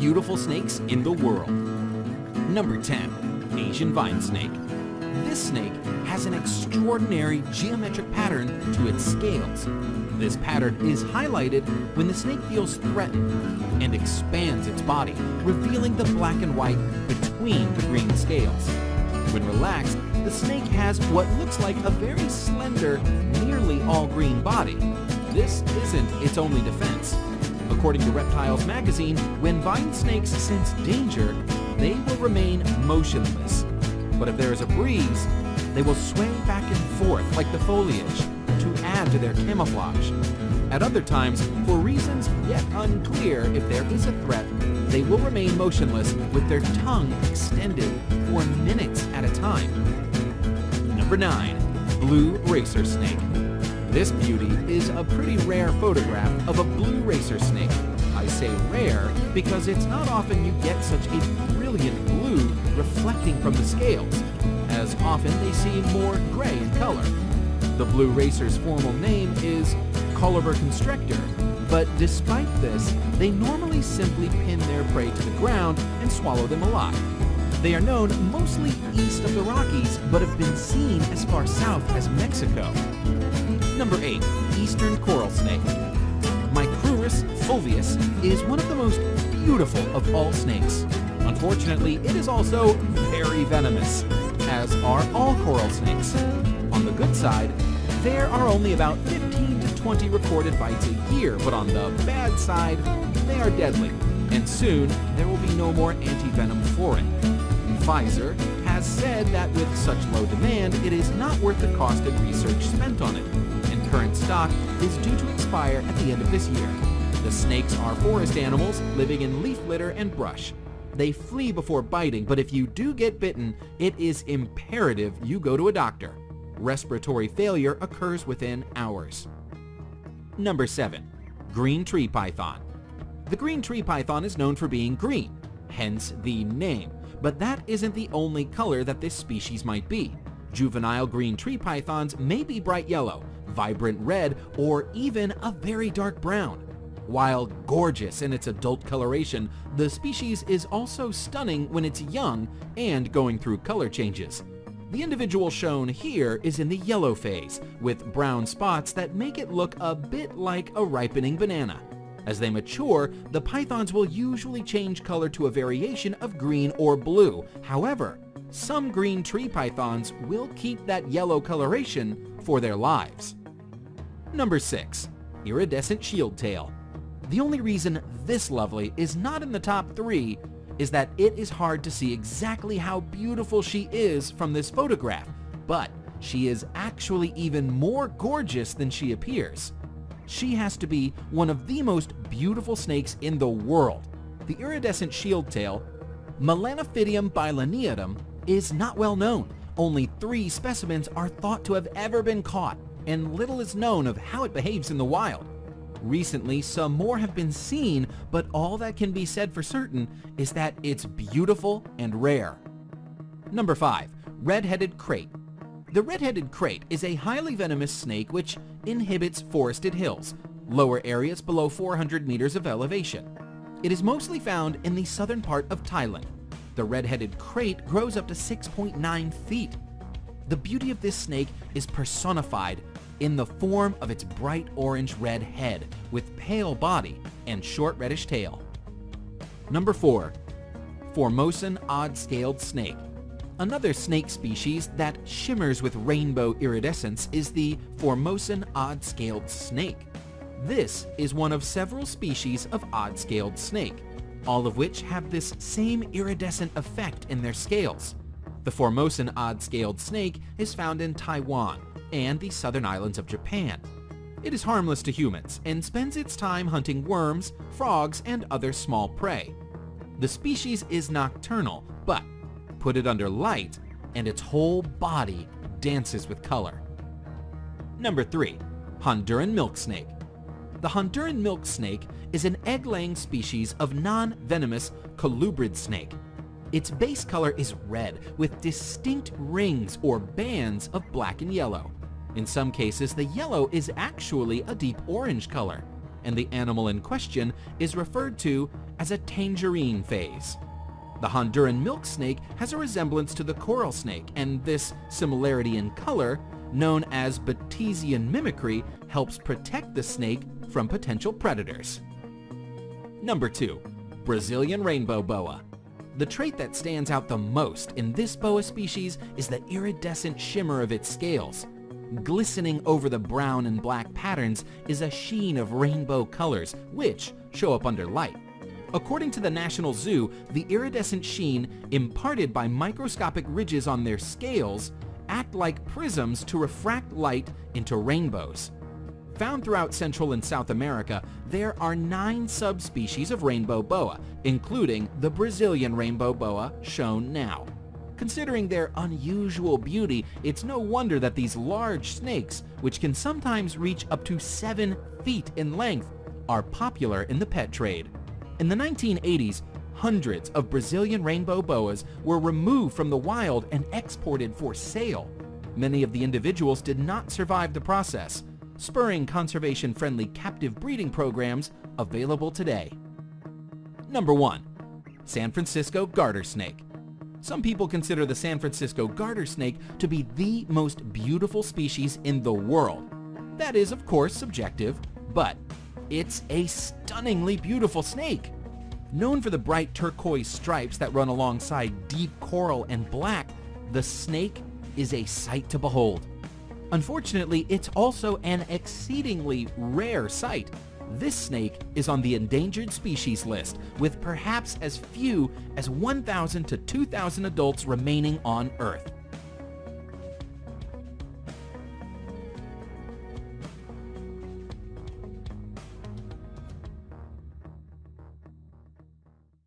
beautiful snakes in the world. Number 10. Asian vine snake. This snake has an extraordinary geometric pattern to its scales. This pattern is highlighted when the snake feels threatened and expands its body, revealing the black and white between the green scales. When relaxed, the snake has what looks like a very slender, nearly all-green body. This isn't its only defense. According to Reptiles magazine, when vine snakes sense danger, they will remain motionless. But if there is a breeze, they will sway back and forth like the foliage to add to their camouflage. At other times, for reasons yet unclear if there is a threat, they will remain motionless with their tongue extended for minutes at a time. Number 9. Blue racer snake. This beauty is a pretty rare photograph of a blue racer snake. I say rare because it's not often you get such a brilliant blue reflecting from the scales, as often they seem more gray in color. The blue racer's formal name is Colliber constrictor, but despite this, they normally simply pin their prey to the ground and swallow them alive. They are known mostly east of the Rockies, but have been seen as far south as Mexico. Number 8. Eastern coral snake. Micrurus fulvius is one of the most beautiful of all snakes. Unfortunately, it is also very venomous, as are all coral snakes. On the good side, there are only about 15 to 20 recorded bites a year, but on the bad side, they are deadly, and soon there will be no more anti-venom for it. Pfizer has said that with such low demand, it is not worth the cost and research spent on it, and current stock is due to expire at the end of this year. The snakes are forest animals living in leaf litter and brush. They flee before biting, but if you do get bitten, it is imperative you go to a doctor. Respiratory failure occurs within hours. Number 7. Green tree python. The green tree python is known for being green, hence the name, but that isn't the only color that this species might be. Juvenile green tree pythons may be bright yellow, vibrant red, or even a very dark brown. While gorgeous in its adult coloration, the species is also stunning when it's young and going through color changes. The individual shown here is in the yellow phase, with brown spots that make it look a bit like a ripening banana. As they mature, the pythons will usually change color to a variation of green or blue. However, some green tree pythons will keep that yellow coloration for their lives. Number 6. Iridescent shield tail. The only reason this lovely is not in the top 3 is that it is hard to see exactly how beautiful she is from this photograph, but she is actually even more gorgeous than she appears. She has to be one of the most beautiful snakes in the world. The iridescent shield tail, Melanophydium bilineatum, is not well known. Only 3 specimens are thought to have ever been caught, and little is known of how it behaves in the wild. Recently, some more have been seen, but all that can be said for certain is that it's beautiful and rare. Number 5. Red-headed krait. The red-headed krait is a highly venomous snake which inhabits forested hills, lower areas below 400 meters of elevation. It is mostly found in the southern part of Thailand. The red-headed krait grows up to 6.9 feet. The beauty of this snake is personified in the form of its bright orange-red head with pale body and short reddish tail. Number 4. Formosan odd-scaled snake. Another snake species that shimmers with rainbow iridescence is the Formosan odd-scaled snake. This is one of several species of odd-scaled snake, all of which have this same iridescent effect in their scales. The Formosan odd-scaled snake is found in Taiwan and the southern islands of Japan. It is harmless to humans and spends its time hunting worms, frogs, and other small prey. The species is nocturnal, but put it under light and its whole body dances with color. Number 3. Honduran milk snake. The Honduran milk snake is an egg-laying species of non-venomous colubrid snake. Its base color is red with distinct rings or bands of black and yellow. In some cases, the yellow is actually a deep orange color, and the animal in question is referred to as a tangerine phase. The Honduran milk snake has a resemblance to the coral snake, and this similarity in color, known as Batesian mimicry, helps protect the snake from potential predators. Number 2. Brazilian rainbow boa. The trait that stands out the most in this boa species is the iridescent shimmer of its scales. Glistening over the brown and black patterns is a sheen of rainbow colors, which show up under light. According to the National Zoo, the iridescent sheen imparted by microscopic ridges on their scales act like prisms to refract light into rainbows. Found throughout Central and South America, there are 9 subspecies of rainbow boa, including the Brazilian rainbow boa shown now. Considering their unusual beauty, it's no wonder that these large snakes, which can sometimes reach up to 7 feet in length, are popular in the pet trade. In the 1980s, hundreds of Brazilian rainbow boas were removed from the wild and exported for sale. Many of the individuals did not survive the process, spurring conservation-friendly captive breeding programs available today. Number 1. San Francisco garter snake. Some people consider the San Francisco garter snake to be the most beautiful species in the world. That is, of course, subjective, but it's a stunningly beautiful snake. Known for the bright turquoise stripes that run alongside deep coral and black, the snake is a sight to behold. Unfortunately, it's also an exceedingly rare sight. This snake is on the endangered species list, with perhaps as few as 1,000 to 2,000 adults remaining on Earth.